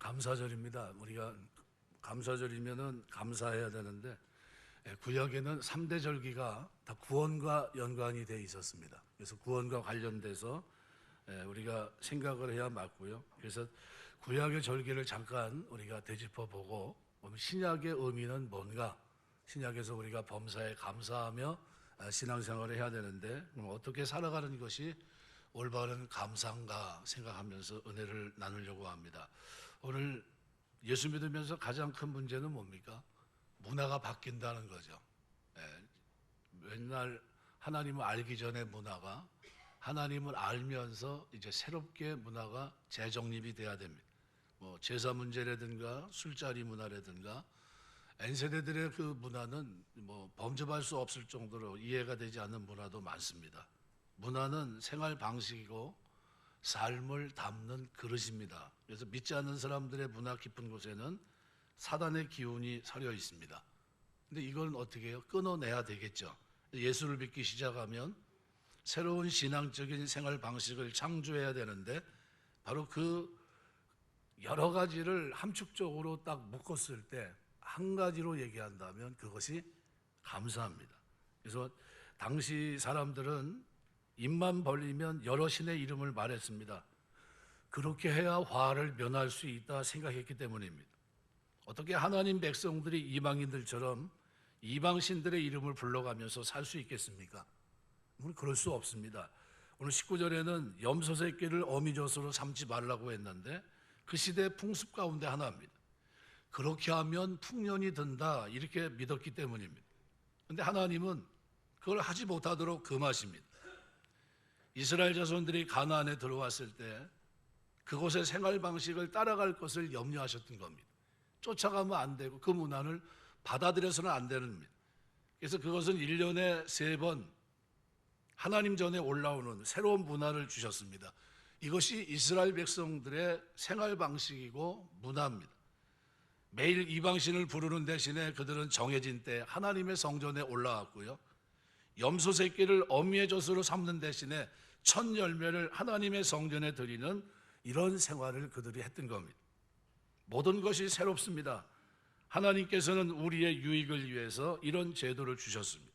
감사절입니다. 우리가 감사절이면은 감사해야 되는데 구약에는 3대 절기가 다 구원과 연관이 돼 있었습니다. 그래서 구원과 관련돼서 우리가 생각을 해야 맞고요. 그래서 구약의 절기를 잠깐 우리가 되짚어 보고 신약의 의미는 뭔가, 신약에서 우리가 범사에 감사하며 신앙생활을 해야 되는데 어떻게 살아가는 것이 올바른 감사인가 생각하면서 은혜를 나누려고 합니다. 오늘 예수 믿으면서 가장 큰 문제는 뭡니까? 문화가 바뀐다는 거죠. 맨날 하나님을 알기 전에 문화가 하나님을 알면서 이제 새롭게 문화가 재정립이 돼야 됩니다. 뭐 제사 문제라든가 술자리 문화라든가 N세대들의 그 문화는 뭐 범접할 수 없을 정도로 이해가 되지 않는 문화도 많습니다. 문화는 생활 방식이고 삶을 담는 그릇입니다. 그래서 믿지 않는 사람들의 문화 깊은 곳에는 사단의 기운이 서려 있습니다. 근데 이건 어떻게 해요? 끊어내야 되겠죠. 예수를 믿기 시작하면 새로운 신앙적인 생활 방식을 창조해야 되는데 바로 그 여러 가지를 함축적으로 딱 묶었을 때 한 가지로 얘기한다면 그것이 감사합니다. 그래서 당시 사람들은 입만 벌리면 여러 신의 이름을 말했습니다. 그렇게 해야 화를 면할 수 있다 생각했기 때문입니다. 어떻게 하나님 백성들이 이방인들처럼 이방신들의 이름을 불러가면서 살 수 있겠습니까? 우리 그럴 수 없습니다. 오늘 19절에는 염소 새끼를 어미젖으로 삼지 말라고 했는데 그 시대의 풍습 가운데 하나입니다. 그렇게 하면 풍년이 든다 이렇게 믿었기 때문입니다. 그런데 하나님은 그걸 하지 못하도록 금하십니다. 이스라엘 자손들이 가나안에 들어왔을 때 그곳의 생활 방식을 따라갈 것을 염려하셨던 겁니다. 쫓아가면 안 되고 그 문화를 받아들여서는 안 되는 겁니다. 그래서 그것은 1년에 3번 하나님 전에 올라오는 새로운 문화를 주셨습니다. 이것이 이스라엘 백성들의 생활 방식이고 문화입니다. 매일 이방신을 부르는 대신에 그들은 정해진 때 하나님의 성전에 올라왔고요. 염소 새끼를 어미의 젖으로 삼는 대신에 첫 열매를 하나님의 성전에 드리는 이런 생활을 그들이 했던 겁니다. 모든 것이 새롭습니다. 하나님께서는 우리의 유익을 위해서 이런 제도를 주셨습니다.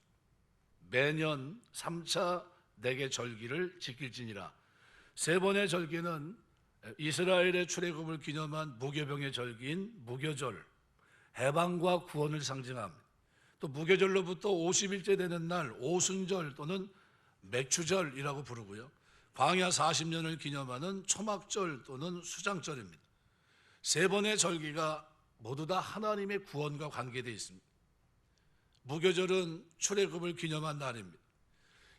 매년 3차 내계 절기를 지킬지니라. 3번의 절기는 이스라엘의 출애굽을 기념한 무교병의 절기인 무교절, 해방과 구원을 상징합니다. 또 무교절로부터 50일째 되는 날 오순절 또는 맥추절이라고 부르고요. 광야 40년을 기념하는 초막절 또는 수장절입니다. 3번의 절기가 모두 다 하나님의 구원과 관계되어 있습니다. 무교절은 출애굽을 기념한 날입니다.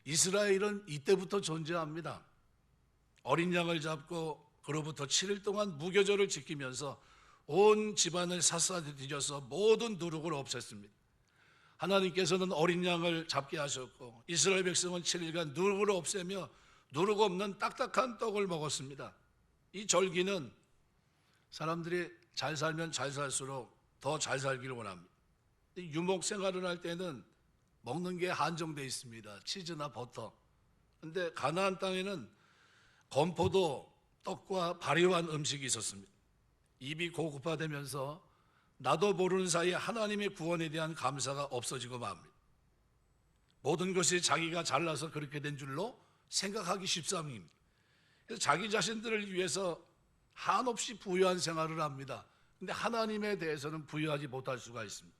이스라엘은 이때부터 존재합니다. 어린 양을 잡고 그로부터 7일 동안 무교절을 지키면서 온 집안을 샅샅이 뒤져서 모든 누룩을 없앴습니다. 하나님께서는 어린 양을 잡게 하셨고 이스라엘 백성은 7일간 누룩을 없애며 누룩 없는 딱딱한 떡을 먹었습니다. 이 절기는 사람들이 잘 살면 잘 살수록 더 잘 살기를 원합니다. 유목 생활을 할 때는 먹는 게 한정되어 있습니다. 치즈나 버터. 그런데 가나안 땅에는 건포도, 떡과 발효한 음식이 있었습니다. 입이 고급화되면서 나도 모르는 사이에 하나님의 구원에 대한 감사가 없어지고 맙니다. 모든 것이 자기가 잘나서 그렇게 된 줄로 생각하기 십상입니다. 그래서 자기 자신들을 위해서 한없이 부유한 생활을 합니다. 그런데 하나님에 대해서는 부유하지 못할 수가 있습니다.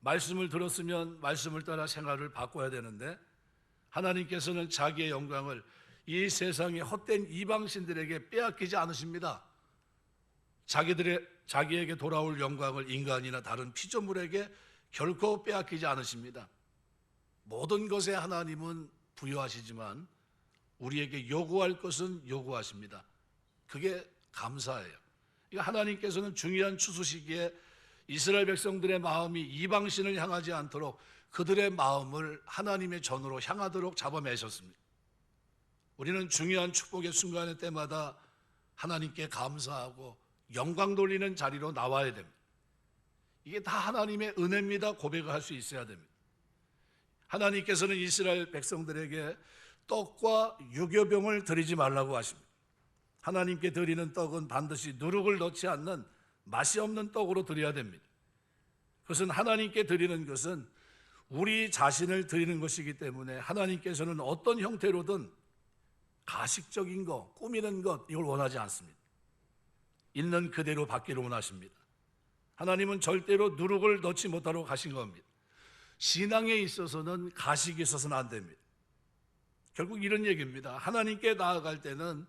말씀을 들었으면 말씀을 따라 생활을 바꿔야 되는데 하나님께서는 자기의 영광을 이 세상의 헛된 이방신들에게 빼앗기지 않으십니다. 자기에게 돌아올 영광을 인간이나 다른 피조물에게 결코 빼앗기지 않으십니다. 모든 것에 하나님은 부여하시지만 우리에게 요구할 것은 요구하십니다. 그게 감사예요. 하나님께서는 중요한 추수 시기에 이스라엘 백성들의 마음이 이방신을 향하지 않도록 그들의 마음을 하나님의 전으로 향하도록 잡아매셨습니다. 우리는 중요한 축복의 순간의 때마다 하나님께 감사하고 영광 돌리는 자리로 나와야 됩니다. 이게 다 하나님의 은혜입니다. 고백을 할 수 있어야 됩니다. 하나님께서는 이스라엘 백성들에게 떡과 유교병을 드리지 말라고 하십니다. 하나님께 드리는 떡은 반드시 누룩을 넣지 않는 맛이 없는 떡으로 드려야 됩니다. 그것은 하나님께 드리는 것은 우리 자신을 드리는 것이기 때문에 하나님께서는 어떤 형태로든 가식적인 것, 꾸미는 것, 이걸 원하지 않습니다. 있는 그대로 받기를 원하십니다. 하나님은 절대로 누룩을 넣지 못하도록 하신 겁니다. 신앙에 있어서는 가식이 있어서는 안 됩니다. 결국 이런 얘기입니다. 하나님께 나아갈 때는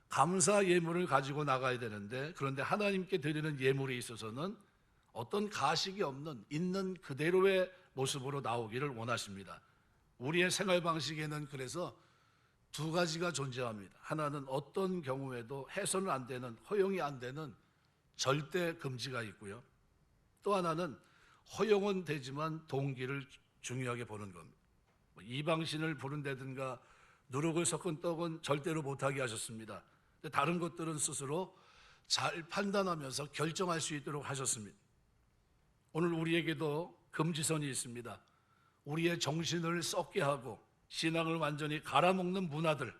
감사 예물을 가지고 나가야 되는데, 그런데 하나님께 드리는 예물에 있어서는 어떤 가식이 없는 있는 그대로의 모습으로 나오기를 원하십니다. 우리의 생활 방식에는 그래서 두 가지가 존재합니다. 하나는 어떤 경우에도 해서는 안 되는, 허용이 안 되는 절대 금지가 있고요. 또 하나는 허용은 되지만 동기를 중요하게 보는 겁니다. 이방신을 부른다든가 누룩을 섞은 떡은 절대로 못하게 하셨습니다. 다른 것들은 스스로 잘 판단하면서 결정할 수 있도록 하셨습니다. 오늘 우리에게도 금지선이 있습니다. 우리의 정신을 썩게 하고 신앙을 완전히 갈아먹는 문화들,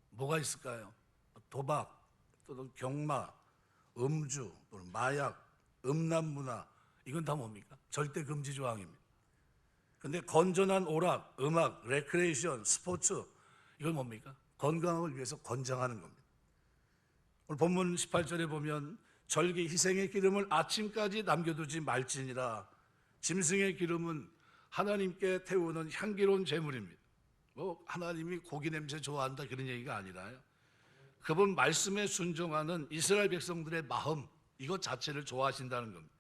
뭐가 있을까요? 도박, 또는 경마, 음주, 또는 마약, 음란 문화, 이건 다 뭡니까? 절대 금지 조항입니다. 그런데 건전한 오락, 음악, 레크레이션, 스포츠, 이건 뭡니까? 건강을 위해서 권장하는 겁니다. 오늘 본문 18절에 보면 절기 희생의 기름을 아침까지 남겨두지 말지니라. 짐승의 기름은 하나님께 태우는 향기로운 제물입니다. 하나님이 고기 냄새 좋아한다 그런 얘기가 아니라요. 그분 말씀에 순종하는 이스라엘 백성들의 마음, 이것 자체를 좋아하신다는 겁니다.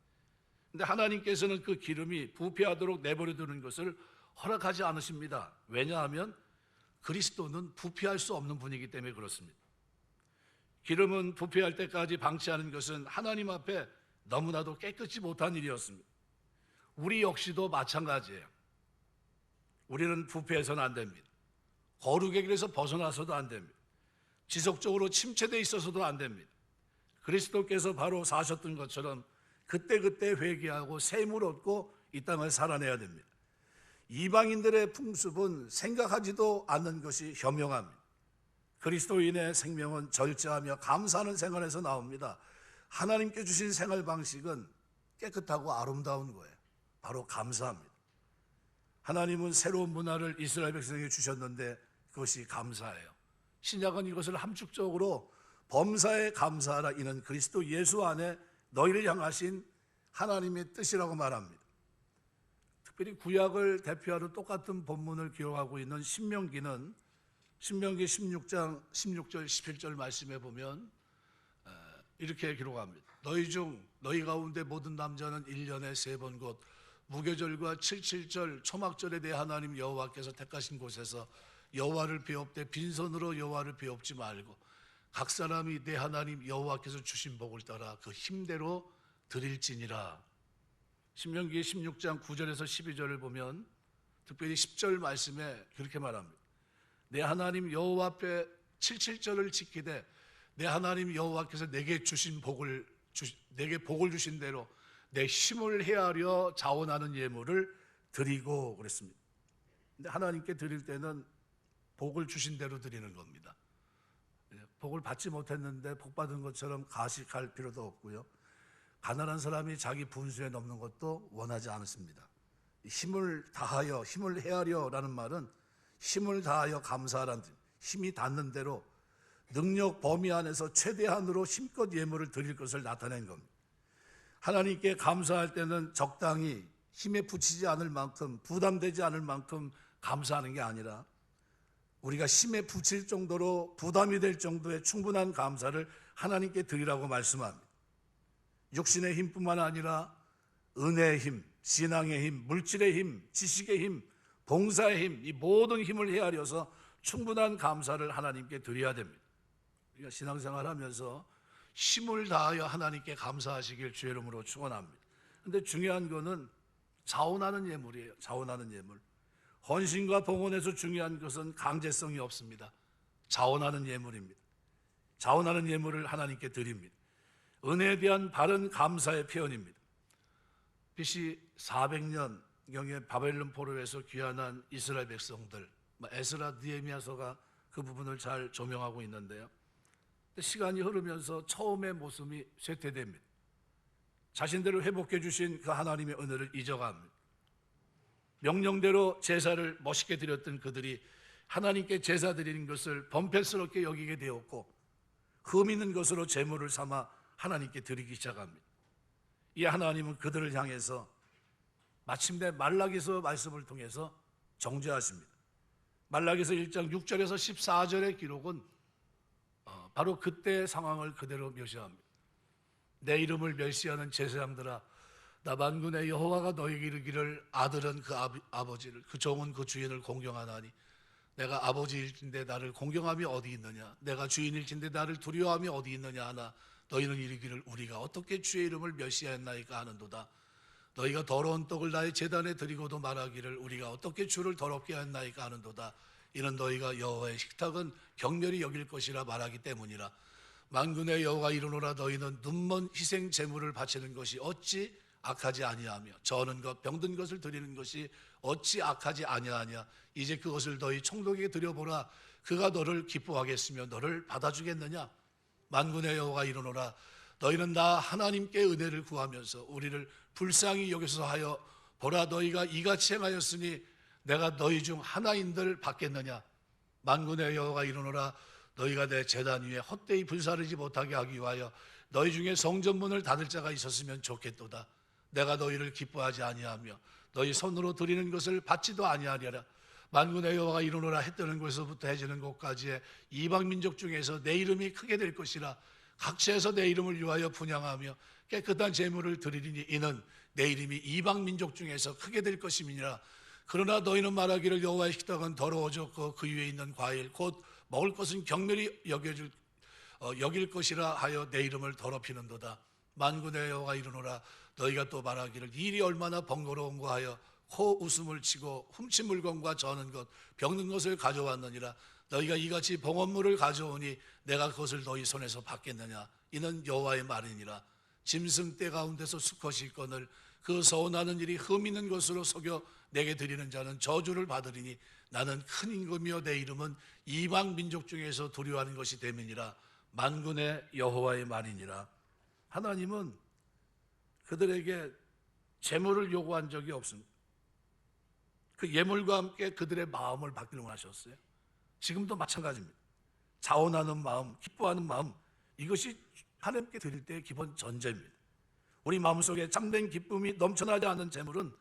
근데 하나님께서는 그 기름이 부패하도록 내버려 두는 것을 허락하지 않으십니다. 왜냐하면 그리스도는 부패할 수 없는 분이기 때문에 그렇습니다. 기름은 부패할 때까지 방치하는 것은 하나님 앞에 너무나도 깨끗이 못한 일이었습니다. 우리 역시도 마찬가지예요. 우리는 부패해서는 안 됩니다. 거룩의 길에서 벗어나서도 안 됩니다. 지속적으로 침체되어 있어서도 안 됩니다. 그리스도께서 바로 사셨던 것처럼 그때그때 회개하고 샘을 얻고 이 땅을 살아내야 됩니다. 이방인들의 풍습은 생각하지도 않는 것이 현명합니다. 그리스도인의 생명은 절제하며 감사하는 생활에서 나옵니다. 하나님께 주신 생활 방식은 깨끗하고 아름다운 거예요. 바로 감사합니다. 하나님은 새로운 문화를 이스라엘 백성에게 주셨는데 그것이 감사예요. 신약은 이것을 함축적으로 범사에 감사하라, 이는 그리스도 예수 안에 너희를 향하신 하나님의 뜻이라고 말합니다. 특별히 구약을 대표하는 똑같은 본문을 기록하고 있는 신명기는 신명기 16장 16절 17절 말씀에 보면 이렇게 기록합니다. 너희 가운데 모든 남자는 1년에 3번 곧 무교절과 77절 초막절에 내 하나님 여호와께서 택하신 곳에서 여호와를 비옵되 빈손으로 여호와를 비옵지 말고 각 사람이 내 하나님 여호와께서 주신 복을 따라 그 힘대로 드릴지니라. 신명기 16장 9절에서 12절을 보면 특별히 10절 말씀에 그렇게 말합니다. 내 하나님 여호와 앞에 77절을 지키되 내 하나님 여호와께서 내게 복을 주신 대로 내 힘을 헤아려 자원하는 예물을 드리고 그랬습니다. 근데 하나님께 드릴 때는 복을 주신 대로 드리는 겁니다. 복을 받지 못했는데 복 받은 것처럼 가식할 필요도 없고요. 가난한 사람이 자기 분수에 넘는 것도 원하지 않습니다. 힘을 다하여, 힘을 헤아려라는 말은 힘을 다하여 감사하라는 뜻, 힘이 닿는 대로 능력 범위 안에서 최대한으로 힘껏 예물을 드릴 것을 나타낸 겁니다. 하나님께 감사할 때는 적당히 힘에 부치지 않을 만큼, 부담되지 않을 만큼 감사하는 게 아니라 우리가 힘에 부칠 정도로 부담이 될 정도의 충분한 감사를 하나님께 드리라고 말씀합니다. 육신의 힘뿐만 아니라 은혜의 힘, 신앙의 힘, 물질의 힘, 지식의 힘, 봉사의 힘, 이 모든 힘을 헤아려서 충분한 감사를 하나님께 드려야 됩니다. 우리가 신앙생활 하면서 힘을 다하여 하나님께 감사하시길 주의 이름으로 축원합니다. 그런데 중요한 거는 자원하는 예물이에요. 자원하는 예물. 헌신과 봉헌에서 중요한 것은 강제성이 없습니다. 자원하는 예물입니다. 자원하는 예물을 하나님께 드립니다. 은혜에 대한 바른 감사의 표현입니다. BC 400년경에 바벨론 포로에서 귀환한 이스라엘 백성들, 에스라 느헤미야서가 그 부분을 잘 조명하고 있는데요. 시간이 흐르면서 처음의 모습이 쇠퇴됩니다. 자신들을 회복해 주신 그 하나님의 은혜를 잊어갑니다. 명령대로 제사를 멋있게 드렸던 그들이 하나님께 제사 드리는 것을 범패스럽게 여기게 되었고 흠 있는 것으로 제물을 삼아 하나님께 드리기 시작합니다. 이 하나님은 그들을 향해서 마침내 말라기서 말씀을 통해서 정죄하십니다. 말라기서 1장 6절에서 14절의 기록은 바로 그때의 상황을 그대로 묘사합니다. 내 이름을 멸시하는 제사장들아, 나 만군의 여호와가 너에게 이르기를 아들은 그 아버지를, 그 종은 그 주인을 공경하나니 내가 아버지일진데 나를 공경함이 어디 있느냐, 내가 주인일진데 나를 두려워함이 어디 있느냐 하나 너희는 이르기를 우리가 어떻게 주의 이름을 멸시하였나이까 하는도다. 너희가 더러운 떡을 나의 제단에 드리고도 말하기를 우리가 어떻게 주를 더럽게 하였나이까 하는도다. 이는 너희가 여호와의 식탁은 경멸히 여길 것이라 말하기 때문이라. 만군의 여호와 이르노라, 너희는 눈먼 희생 제물을 바치는 것이 어찌 악하지 아니하며 저는 것 병든 것을 드리는 것이 어찌 악하지 아니하냐. 이제 그것을 너희 총독에게 드려보라. 그가 너를 기뻐하겠으며 너를 받아주겠느냐. 만군의 여호와가 이르노라, 너희는 나 하나님께 은혜를 구하면서 우리를 불쌍히 여기서 하여 보라, 너희가 이같이 행하였으니 내가 너희 중 하나인들 받겠느냐. 만군의 여호와가 이르노라, 너희가 내 제단 위에 헛되이 불사르지 못하게 하기 위하여 너희 중에 성전문을 닫을 자가 있었으면 좋겠도다. 내가 너희를 기뻐하지 아니하며 너희 손으로 드리는 것을 받지도 아니하리라. 만군의 여호와가 이르노라, 해 뜨는 곳에서부터 해지는 곳까지의 이방 민족 중에서 내 이름이 크게 될 것이라. 각처에서 내 이름을 위하여 분향하며 깨끗한 제물을 드리리니 이는 내 이름이 이방 민족 중에서 크게 될 것임이니라. 그러나 너희는 말하기를 여호와의 식탁은 더러워졌고 그 위에 있는 과일 곧 먹을 것은 경멸히 여길 것이라 하여 내 이름을 더럽히는도다. 만군의 여호와가 이르노라, 너희가 또 말하기를 이 일이 얼마나 번거로운가 하여 코 웃음을 치고 훔친 물건과 저는 것 병든 것을 가져왔느니라. 너희가 이같이 봉헌물을 가져오니 내가 그것을 너희 손에서 받겠느냐. 이는 여호와의 말이니라. 짐승 떼 가운데서 수컷이 있거늘 그 서운하는 일이 흠 있는 것으로 속여 내게 드리는 자는 저주를 받으리니 나는 큰 임금이요 내 이름은 이방 민족 중에서 두려워하는 것이 됨이니라. 만군의 여호와의 말이니라. 하나님은 그들에게 제물을 요구한 적이 없습니다. 그 예물과 함께 그들의 마음을 받기를 원하셨어요. 지금도 마찬가지입니다. 자원하는 마음, 기뻐하는 마음, 이것이 하나님께 드릴 때의 기본 전제입니다. 우리 마음속에 참된 기쁨이 넘쳐나지 않는 제물은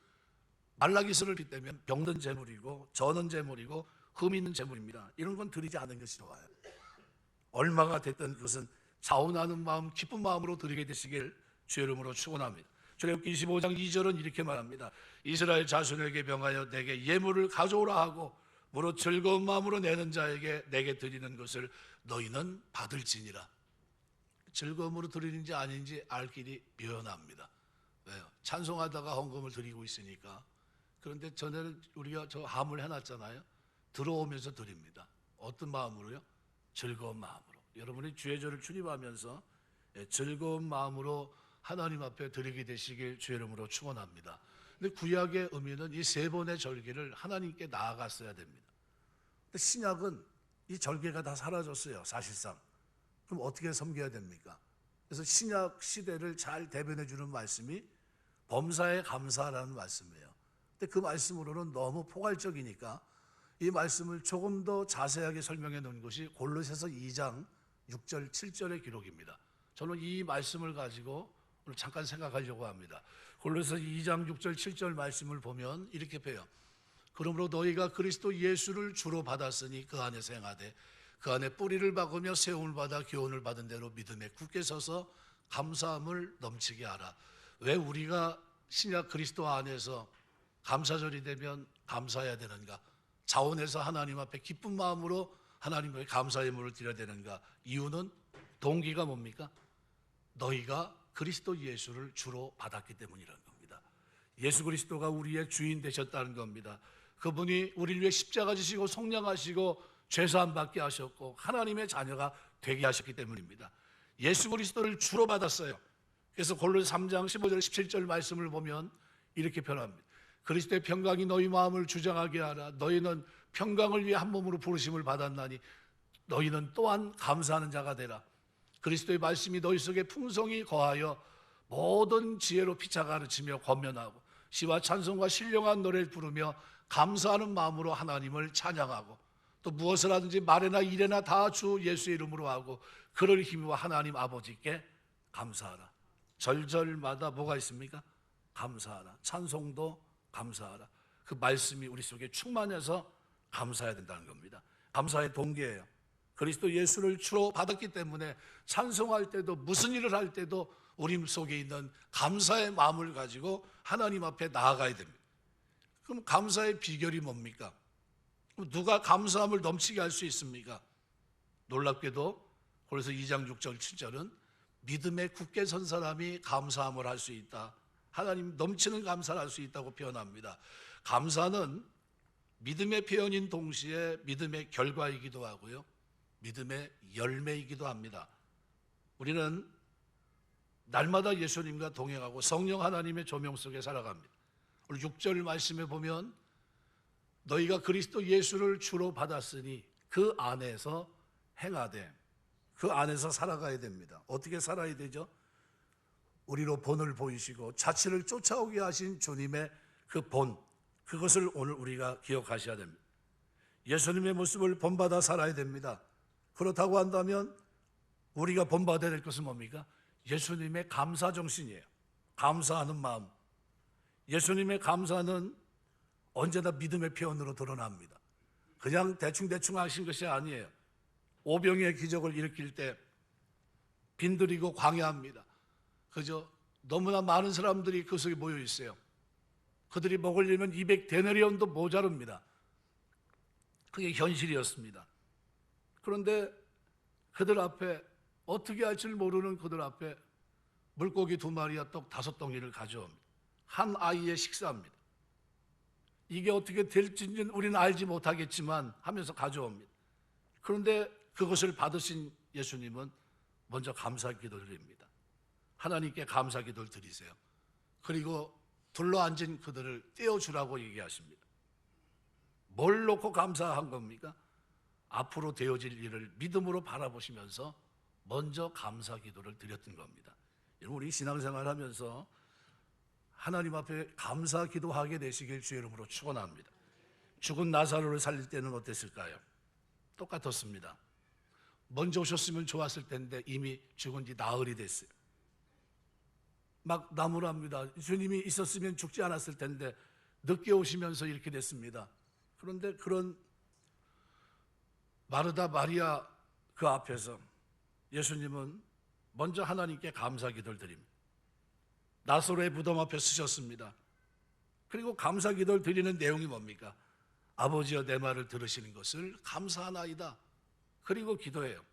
말라기서를 빗대면 병든 제물이고 저는 제물이고 흠 있는 제물입니다. 이런 건 드리지 않은 것이 좋아요. 얼마가 됐든 그것은 자원하는 마음, 기쁜 마음으로 드리게 되시길 주의 이름으로 축원합니다. 출애굽기 25장 2절은 이렇게 말합니다. 이스라엘 자손에게 명하여 내게 예물을 가져오라 하고 무릇 즐거운 마음으로 내는 자에게 내게 드리는 것을 너희는 받을지니라. 즐거움으로 드리는지 아닌지 알 길이 묘연합니다. 왜요? 찬송하다가 헌금을 드리고 있으니까. 그런데 전에는 우리가 저 함을 해놨잖아요. 들어오면서 드립니다. 어떤 마음으로요? 즐거운 마음으로. 여러분이 주의 절을 출입하면서 즐거운 마음으로 하나님 앞에 드리게 되시길 주의 이름으로 축원합니다. 근데 구약의 의미는 이 세 번의 절기를 하나님께 나아갔어야 됩니다. 근데 신약은 이 절개가 다 사라졌어요. 사실상. 그럼 어떻게 섬겨야 됩니까? 그래서 신약 시대를 잘 대변해 주는 말씀이 범사에 감사라는 말씀이에요. 근데 그 말씀으로는 너무 포괄적이니까 이 말씀을 조금 더 자세하게 설명해 놓은 것이 골로새서 2장 6절 7절의 기록입니다. 저는 이 말씀을 가지고 오늘 잠깐 생각하려고 합니다. 골로새서 2장 6절 7절 말씀을 보면 이렇게 봬요. 그러므로 너희가 그리스도 예수를 주로 받았으니 그 안에서 행하되 그 안에 뿌리를 박으며 세움을 받아 교훈을 받은 대로 믿음에 굳게 서서 감사함을 넘치게 하라. 왜 우리가 신약 그리스도 안에서 감사절이 되면 감사해야 되는가? 자원해서 하나님 앞에 기쁜 마음으로 하나님께 감사의 예물을 드려야 되는가? 이유는 동기가 뭡니까? 너희가 그리스도 예수를 주로 받았기 때문이라는 겁니다. 예수 그리스도가 우리의 주인 되셨다는 겁니다. 그분이 우리를 위해 십자가 지시고 속량하시고 죄사함 받게 하셨고 하나님의 자녀가 되게 하셨기 때문입니다. 예수 그리스도를 주로 받았어요. 그래서 골로새 3장 15절 17절 말씀을 보면 이렇게 표현합니다. 그리스도의 평강이 너희 마음을 주장하게 하라. 너희는 평강을 위해 한 몸으로 부르심을 받았나니 너희는 또한 감사하는 자가 되라. 그리스도의 말씀이 너희 속에 풍성히 거하여 모든 지혜로 피차 가르치며 권면하고 시와 찬송과 신령한 노래를 부르며 감사하는 마음으로 하나님을 찬양하고 또 무엇을 하든지 말이나 일이나 다 주 예수의 이름으로 하고 그를 힘입어 하나님 아버지께 감사하라. 절절마다 뭐가 있습니까? 감사하라. 찬송도 감사하라. 그 말씀이 우리 속에 충만해서 감사해야 된다는 겁니다. 감사의 동기예요. 그리스도 예수를 주로 받았기 때문에 찬송할 때도 무슨 일을 할 때도 우리 속에 있는 감사의 마음을 가지고 하나님 앞에 나아가야 됩니다. 그럼 감사의 비결이 뭡니까? 누가 감사함을 넘치게 할 수 있습니까? 놀랍게도 그래서 2장 6절 7절은 믿음에 굳게 선 사람이 감사함을 할 수 있다. 하나님 넘치는 감사를 할 수 있다고 표현합니다. 감사는 믿음의 표현인 동시에 믿음의 결과이기도 하고요, 믿음의 열매이기도 합니다. 우리는 날마다 예수님과 동행하고 성령 하나님의 조명 속에 살아갑니다. 오늘 6절 말씀에 보면 너희가 그리스도 예수를 주로 받았으니 그 안에서 행하되, 그 안에서 살아가야 됩니다. 어떻게 살아야 되죠? 우리로 본을 보이시고 자취를 쫓아오게 하신 주님의 그 본, 그것을 오늘 우리가 기억하셔야 됩니다. 예수님의 모습을 본받아 살아야 됩니다. 그렇다고 한다면 우리가 본받아야 될 것은 뭡니까? 예수님의 감사 정신이에요. 감사하는 마음. 예수님의 감사는 언제나 믿음의 표현으로 드러납니다. 그냥 대충대충 하신 것이 아니에요. 오병이의 기적을 일으킬 때 빈들이고 광야합니다. 그저 너무나 많은 사람들이 그 속에 모여 있어요. 그들이 먹으려면 200데나리온도 모자릅니다. 그게 현실이었습니다. 그런데 그들 앞에, 어떻게 할 줄 모르는 그들 앞에 물고기 2마리와 떡 5덩이를 가져옵니다. 한 아이의 식사입니다. 이게 어떻게 될지는 우리는 알지 못하겠지만 하면서 가져옵니다. 그런데 그것을 받으신 예수님은 먼저 감사 기도를 드립니다. 하나님께 감사 기도를 드리세요. 그리고 둘러앉은 그들을 떼어주라고 얘기하십니다. 뭘 놓고 감사한 겁니까? 앞으로 되어질 일을 믿음으로 바라보시면서 먼저 감사 기도를 드렸던 겁니다. 우리 신앙생활 하면서 하나님 앞에 감사 기도하게 되시길 주의 이름으로 축원합니다. 죽은 나사로를 살릴 때는 어땠을까요? 똑같았습니다. 먼저 오셨으면 좋았을 텐데 이미 죽은 지 나흘이 됐어요. 막 나무랍니다. 주님이 있었으면 죽지 않았을 텐데 늦게 오시면서 이렇게 됐습니다. 그런데 그런 마르다 마리아 그 앞에서 예수님은 먼저 하나님께 감사 기도를 드립니다. 나사로의 무덤 앞에 서셨습니다. 그리고 감사 기도를 드리는 내용이 뭡니까? 아버지여 내 말을 들으시는 것을 감사하나이다. 그리고 기도해요.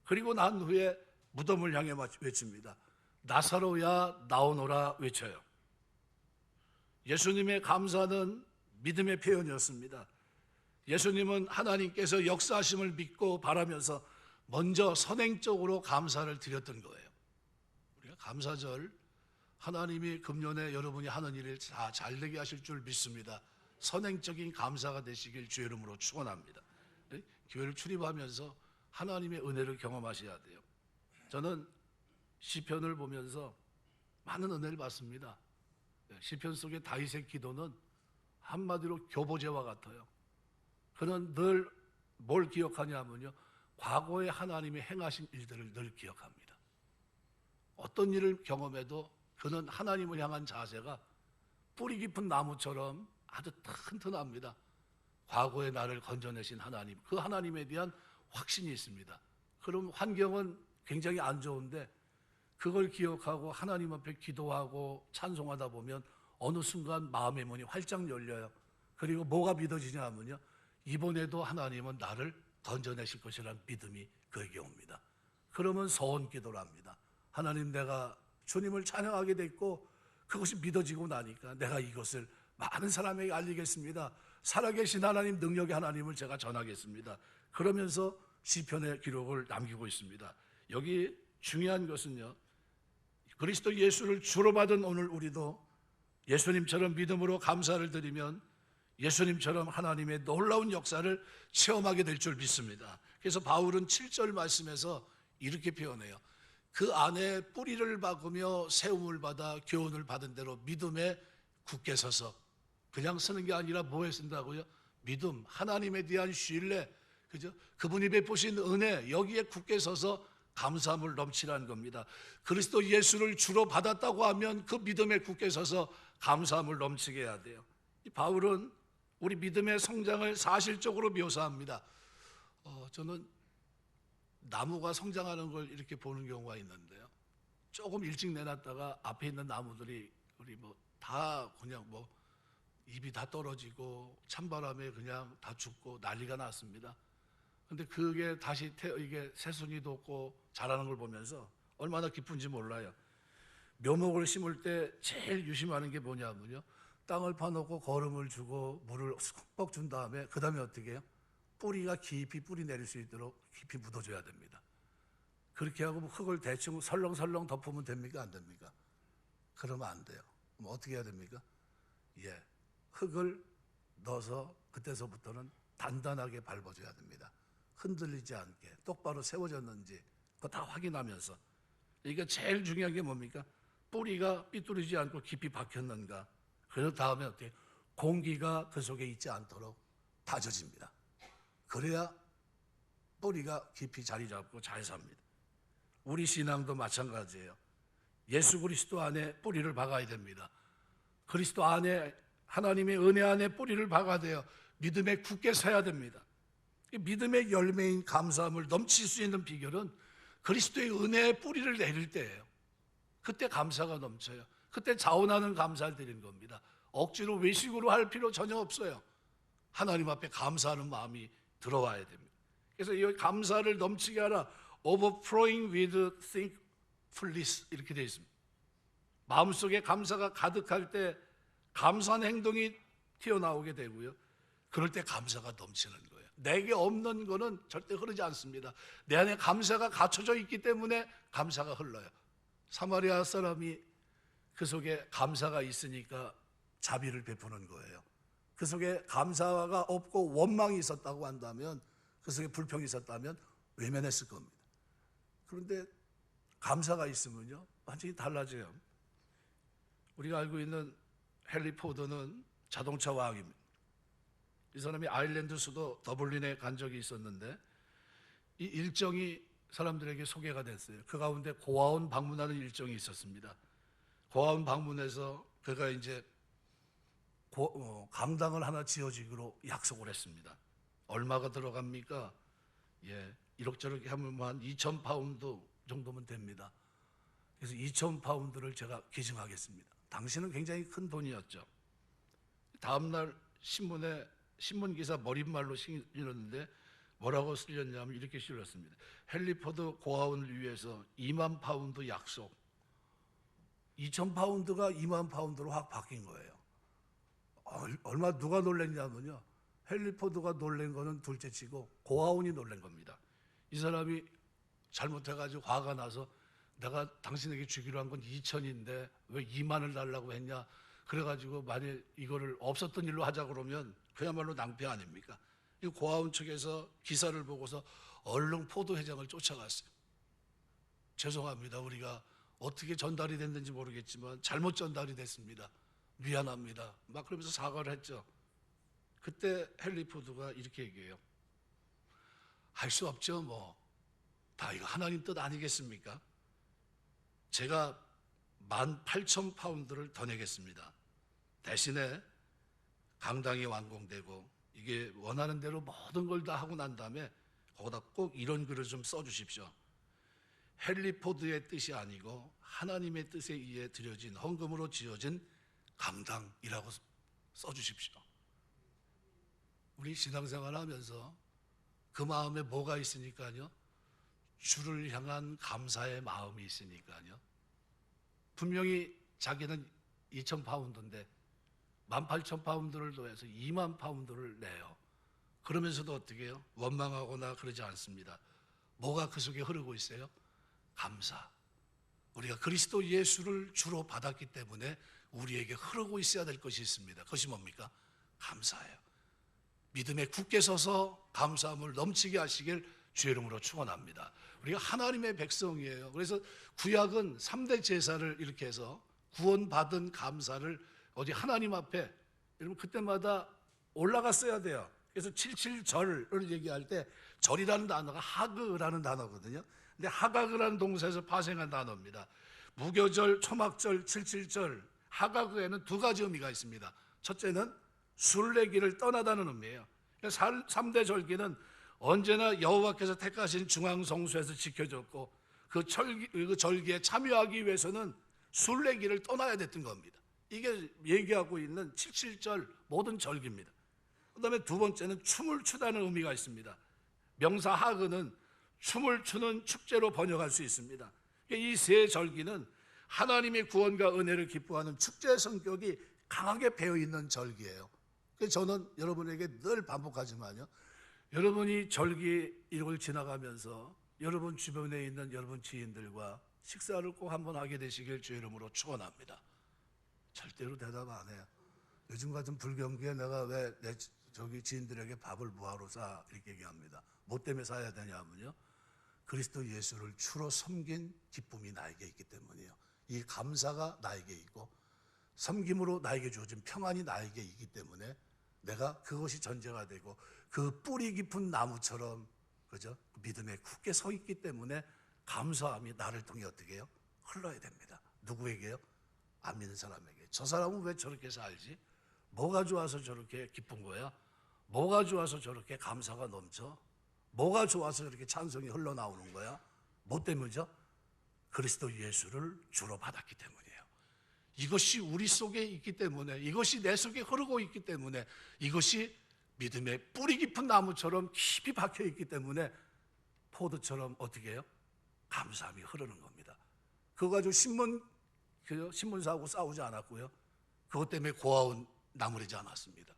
그리고 난 후에 무덤을 향해 외칩니다. 나사로야 나오너라 외쳐요. 예수님의 감사는 믿음의 표현이었습니다. 예수님은 하나님께서 역사하심을 믿고 바라면서 먼저 선행적으로 감사를 드렸던 거예요. 우리가 감사절 하나님이 금년에 여러분이 하는 일을 다 잘되게 하실 줄 믿습니다. 선행적인 감사가 되시길 주의 이름으로 축원합니다. 교회를 출입하면서 하나님의 은혜를 경험하셔야 돼요. 저는 시편을 보면서 많은 은혜를 받습니다. 시편 속의 다윗의 기도는 한마디로 교보제와 같아요. 그는 늘 뭘 기억하냐면요, 과거에 하나님이 행하신 일들을 늘 기억합니다. 어떤 일을 경험해도 그는 하나님을 향한 자세가 뿌리 깊은 나무처럼 아주 튼튼합니다. 과거에 나를 건져내신 하나님, 그 하나님에 대한 확신이 있습니다. 그럼 환경은 굉장히 안 좋은데 그걸 기억하고 하나님 앞에 기도하고 찬송하다 보면 어느 순간 마음의 문이 활짝 열려요. 그리고 뭐가 믿어지냐 하면요, 이번에도 하나님은 나를 건져내실 것이라는 믿음이 그에게 옵니다. 그러면 서원 기도를 합니다. 하나님, 내가 주님을 찬양하게 됐고 그것이 믿어지고 나니까 내가 이것을 많은 사람에게 알리겠습니다. 살아계신 하나님, 능력의 하나님을 제가 전하겠습니다. 그러면서 시편의 기록을 남기고 있습니다. 여기 중요한 것은요, 그리스도 예수를 주로 받은 오늘 우리도 예수님처럼 믿음으로 감사를 드리면 예수님처럼 하나님의 놀라운 역사를 체험하게 될 줄 믿습니다. 그래서 바울은 7절 말씀에서 이렇게 표현해요. 그 안에 뿌리를 박으며 세움을 받아 교훈을 받은 대로 믿음에 굳게 서서, 그냥 서는 게 아니라 뭐에 쓴다고요? 믿음, 하나님에 대한 신뢰, 그죠? 그분이 베푸신 은혜, 여기에 굳게 서서 감사함을 넘치라는 겁니다. 그리스도 예수를 주로 받았다고 하면 그 믿음에 굳게 서서 감사함을 넘치게 해야 돼요. 이 바울은 우리 믿음의 성장을 사실적으로 묘사합니다. 저는 나무가 성장하는 걸 이렇게 보는 경우가 있는데요. 조금 일찍 내놨다가 앞에 있는 나무들이 우리 다 그냥 잎이 다 떨어지고 찬바람에 그냥 다 죽고 난리가 났습니다. 근데 그게 다시 이게 새순이 돋고 자라는 걸 보면서 얼마나 기쁜지 몰라요. 묘목을 심을 때 제일 유심하는 게 뭐냐면요, 땅을 파놓고 거름을 주고 물을 흠뻑 준 다음에 그 다음에 어떻게 해요? 뿌리가 깊이 뿌리 내릴 수 있도록 깊이 묻어줘야 됩니다. 그렇게 하고 흙을 대충 설렁설렁 덮으면 됩니까? 안 됩니까? 그러면 안 돼요. 그럼 어떻게 해야 됩니까? 흙을 넣어서 그때서부터는 단단하게 밟아줘야 됩니다. 흔들리지 않게 똑바로 세워졌는지 그거 다 확인하면서. 이게 제일 중요한 게 뭡니까? 뿌리가 삐뚤어지지 않고 깊이 박혔는가. 그런 다음에 어떻게 공기가 그 속에 있지 않도록 다져집니다. 그래야 뿌리가 깊이 자리 잡고 잘 삽니다. 우리 신앙도 마찬가지예요. 예수 그리스도 안에 뿌리를 박아야 됩니다. 그리스도 안에, 하나님의 은혜 안에 뿌리를 박아야 돼요. 믿음에 굳게 서야 됩니다. 믿음의 열매인 감사함을 넘칠 수 있는 비결은 그리스도의 은혜의 뿌리를 내릴 때예요. 그때 감사가 넘쳐요. 그때 자원하는 감사를 드리는 겁니다. 억지로 외식으로 할 필요 전혀 없어요. 하나님 앞에 감사하는 마음이 들어와야 됩니다. 그래서 이 감사를 넘치게 하라, overflowing with thankfulness, 이렇게 되어 있습니다. 마음속에 감사가 가득할 때 감사한 행동이 튀어나오게 되고요, 그럴 때 감사가 넘치는 거예요. 내게 없는 거는 절대 흐르지 않습니다. 내 안에 감사가 갖춰져 있기 때문에 감사가 흘러요. 사마리아 사람이 그 속에 감사가 있으니까 자비를 베푸는 거예요. 그 속에 감사가 없고 원망이 있었다고 한다면, 그 속에 불평이 있었다면 외면했을 겁니다. 그런데 감사가 있으면요, 완전히 달라져요. 우리가 알고 있는 헨리 포드는 자동차 왕입니다. 이 사람이 아일랜드 수도 더블린에 간 적이 있었는데, 이 일정이 사람들에게 소개가 됐어요. 그 가운데 고아원 방문하는 일정이 있었습니다. 고아원 방문해서 그가 이제 강당을 하나 지어주기로 약속을 했습니다. 얼마가 들어갑니까? 이럭저럭 하면 한 2,000파운드 정도면 됩니다. 그래서 2,000파운드를 제가 기증하겠습니다. 당시는 굉장히 큰 돈이었죠. 다음날 신문기사 머릿말로 실렸는데 뭐라고 실렸냐면 이렇게 실렸습니다. 헨리 포드 고아원을 위해서 2만 파운드 약속. 2,000파운드가 2만 파운드로 확 바뀐 거예요. 얼마 누가 놀랐냐면요, 헨리 포드가 놀란 거는 둘째치고 고아원이 놀란 겁니다. 이 사람이 잘못해가지고 화가 나서 내가 당신에게 주기로 한 건 2,000인데 왜 2만을 달라고 했냐, 그래가지고 만약 이거를 없었던 일로 하자 그러면 그야말로 낭패 아닙니까? 이 고아원 측에서 기사를 보고서 얼른 포도 회장을 쫓아갔어요. 죄송합니다. 우리가 어떻게 전달이 됐는지 모르겠지만 잘못 전달이 됐습니다. 미안합니다. 막 그러면서 사과를 했죠. 그때 헨리 포드가 이렇게 얘기해요. 할 수 없죠. 다 이거 하나님 뜻 아니겠습니까? 제가 18,000파운드를 더 내겠습니다. 대신에 강당이 완공되고 이게 원하는 대로 모든 걸 다 하고 난 다음에 거기다 꼭 이런 글을 좀 써주십시오. 헨리 포드의 뜻이 아니고 하나님의 뜻에 의해 드려진 헌금으로 지어진 강당이라고 써주십시오. 우리 신앙생활 하면서 그 마음에 뭐가 있으니까요? 주를 향한 감사의 마음이 있으니까요. 분명히 자기는 2,000파운드인데 18,000파운드를 더해서 2만 파운드를 내요. 그러면서도 어떻게 해요? 원망하거나 그러지 않습니다. 뭐가 그 속에 흐르고 있어요? 감사. 우리가 그리스도 예수를 주로 받았기 때문에 우리에게 흐르고 있어야 될 것이 있습니다. 그것이 뭡니까? 감사예요. 믿음에 굳게 서서 감사함을 넘치게 하시길 주의 이름으로 축원합니다. 우리가 하나님의 백성이에요. 그래서 구약은 3대 제사를 이렇게 해서 구원받은 감사를 어디 하나님 앞에, 여러분 그때마다 올라갔어야 돼요. 그래서 77절을 얘기할 때 절이라는 단어가 하그라는 단어거든요. 근데 하가그라는 동사에서 파생한 단어입니다. 무교절, 초막절, 77절, 하가그에는 두 가지 의미가 있습니다. 첫째는 순례길을 떠나다는 의미예요. 3대 절기는 언제나 여호와께서 택하신 중앙성소에서 지켜졌고 그 절기에 참여하기 위해서는 순례길을 떠나야 됐던 겁니다. 이게 얘기하고 있는 77절 모든 절기입니다. 그 다음에 두 번째는 춤을 추다는 의미가 있습니다. 명사 하그는 춤을 추는 축제로 번역할 수 있습니다. 이 세 절기는 하나님의 구원과 은혜를 기뻐하는 축제 성격이 강하게 배어있는 절기예요. 그래서 저는 여러분에게 늘 반복하지만요, 여러분이 절기 이걸 지나가면서 여러분 주변에 있는 여러분 지인들과 식사를 꼭 한번 하게 되시길 주의 이름으로 축원합니다. 절대로 대답 안 해요. 요즘 같은 불경기에 내가 왜 내 저기 지인들에게 밥을 뭐하러 사 이렇게 얘기합니다. 뭐 때문에 사야 되냐면요, 그리스도 예수를 주로 섬긴 기쁨이 나에게 있기 때문이에요. 이 감사가 나에게 있고 섬김으로 나에게 주어진 평안이 나에게 있기 때문에 내가 그것이 전제가 되고 그 뿌리 깊은 나무처럼, 그죠? 믿음에 굳게 서 있기 때문에 감사함이 나를 통해 어떻게 해요? 흘러야 됩니다. 누구에게요? 안 믿는 사람에게. 저 사람은 왜 저렇게 살지? 뭐가 좋아서 저렇게 기쁜 거야? 뭐가 좋아서 저렇게 감사가 넘쳐? 뭐가 좋아서 저렇게 찬송이 흘러나오는 거야? 뭐 때문이죠? 그리스도 예수를 주로 받았기 때문이에요. 이것이 우리 속에 있기 때문에, 이것이 내 속에 흐르고 있기 때문에, 이것이 믿음의 뿌리 깊은 나무처럼 깊이 박혀 있기 때문에 포도처럼 어떻게 해요? 감사함이 흐르는 겁니다. 그거 가지고 신문사하고 싸우지 않았고요, 그것 때문에 고아원 나무리지 않았습니다.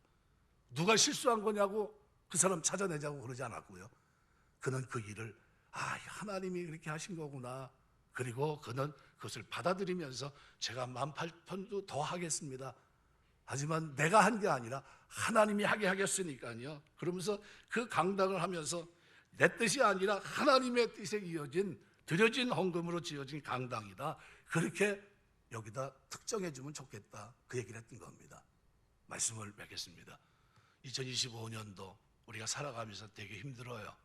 누가 실수한 거냐고 그 사람 찾아내자고 그러지 않았고요, 그는 그 일을 하나님이 그렇게 하신 거구나, 그리고 그는 그것을 받아들이면서 제가 18,000도 더 하겠습니다. 하지만 내가 한 게 아니라 하나님이 하게 하겠으니까요. 그러면서 그 강당을 하면서 내 뜻이 아니라 하나님의 뜻에 이어진 드려진 헌금으로 지어진 강당이다, 그렇게 여기다 특정해 주면 좋겠다, 그 얘기를 했던 겁니다. 말씀을 맺겠습니다. 2025년도 우리가 살아가면서 되게 힘들어요.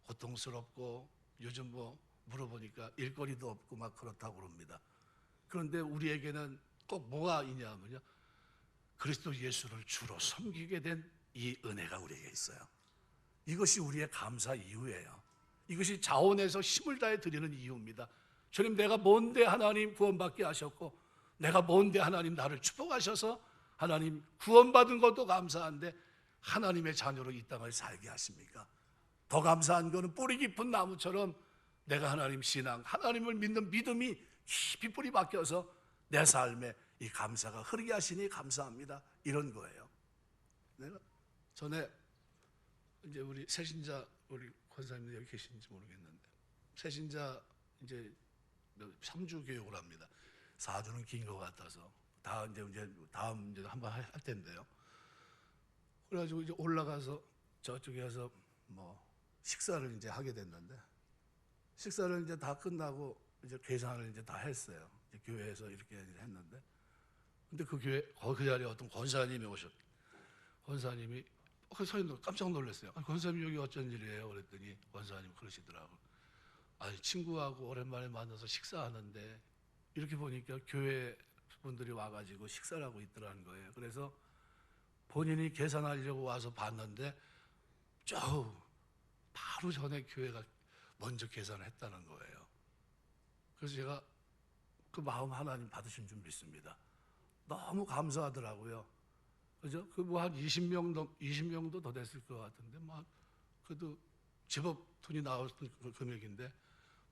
고통스럽고 요즘 뭐 물어보니까 일거리도 없고 막 그렇다고 그럽니다. 그런데 우리에게는 꼭 뭐가 있냐면요, 그리스도 예수를 주로 섬기게 된 이 은혜가 우리에게 있어요. 이것이 우리의 감사 이유예요. 이것이 자원해서 힘을 다해 드리는 이유입니다. 주님, 내가 뭔데 하나님 구원받게 하셨고, 내가 뭔데 하나님 나를 축복하셔서 하나님 구원받은 것도 감사한데 하나님의 자녀로 이 땅을 살게 하십니까? 더 감사한 것은 뿌리 깊은 나무처럼 내가 하나님 신앙, 하나님을 믿는 믿음이 깊이 뿌리 박혀서 내 삶에 이 감사가 흐르게 하시니 감사합니다, 이런 거예요. 내가 전에 이제 우리 새신자, 우리 권사님들 여기 계신지 모르겠는데, 새신자 이제 3주 교육을 합니다. 4주는 긴 것 같아서 다음 이제 한번 할 텐데요. 그래가지고 이제 올라가서 저쪽에 가서 뭐 식사를 이제 하게 됐는데, 식사를 이제 다 끝나고 이제 계산을 이제 다 했어요. 이제 교회에서 이렇게 했는데, 근데 그 교회 그 자리에 어떤 권사님이 오셨. 권사님이 그 서인도 깜짝 놀랐어요. 권사님 여기 어쩐 일이에요? 그랬더니 권사님 그러시더라고. 친구하고 오랜만에 만나서 식사하는데 이렇게 보니까 교회 분들이 와가지고 식사를 하고 있더라는 거예요. 그래서 본인이 계산하려고 와서 봤는데 바로 전에 교회가 먼저 계산을 했다는 거예요. 그래서 제가 그 마음 하나님 받으신 줄 믿습니다. 너무 감사하더라고요. 그죠? 그 뭐 한 20명도 더 됐을 것 같은데, 그래도 제법 돈이 나왔던 그 금액인데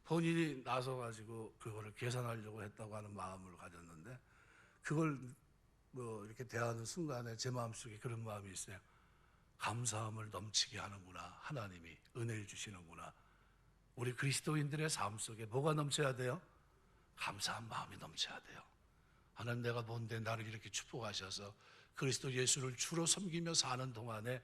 본인이 나서가지고 그거를 계산하려고 했다고 하는 마음을 가졌는데, 그걸 뭐 이렇게 대하는 순간에 제 마음속에 그런 마음이 있어요. 감사함을 넘치게 하는구나, 하나님이 은혜를 주시는구나. 우리 그리스도인들의 삶 속에 뭐가 넘쳐야 돼요? 감사한 마음이 넘쳐야 돼요. 하나님, 내가 뭔데 나를 이렇게 축복하셔서 그리스도 예수를 주로 섬기며 사는 동안에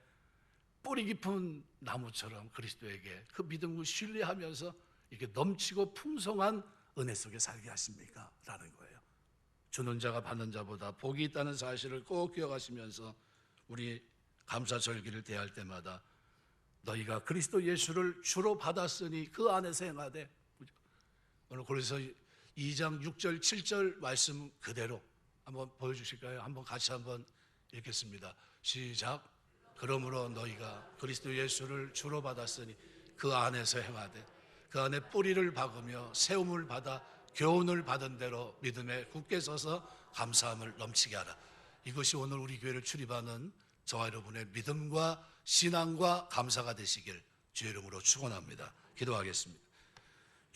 뿌리 깊은 나무처럼 그리스도에게 그 믿음을 신뢰하면서 이렇게 넘치고 풍성한 은혜 속에 살게 하십니까? 라는 거예요. 주는 자가 받는 자보다 복이 있다는 사실을 꼭 기억하시면서 우리 감사절기를 대할 때마다 너희가 그리스도 예수를 주로 받았으니 그 안에서 행하되, 오늘 고린도서 2장 6절 7절 말씀 그대로 한번 보여주실까요? 한번 같이 한번 읽겠습니다. 시작. 그러므로 너희가 그리스도 예수를 주로 받았으니 그 안에서 행하되 그 안에 뿌리를 박으며 세움을 받아 교훈을 받은 대로 믿음에 굳게 서서 감사함을 넘치게 하라. 이것이 오늘 우리 교회를 출입하는 저와 여러분의 믿음과 신앙과 감사가 되시길 주의 이름으로 축원합니다. 기도하겠습니다.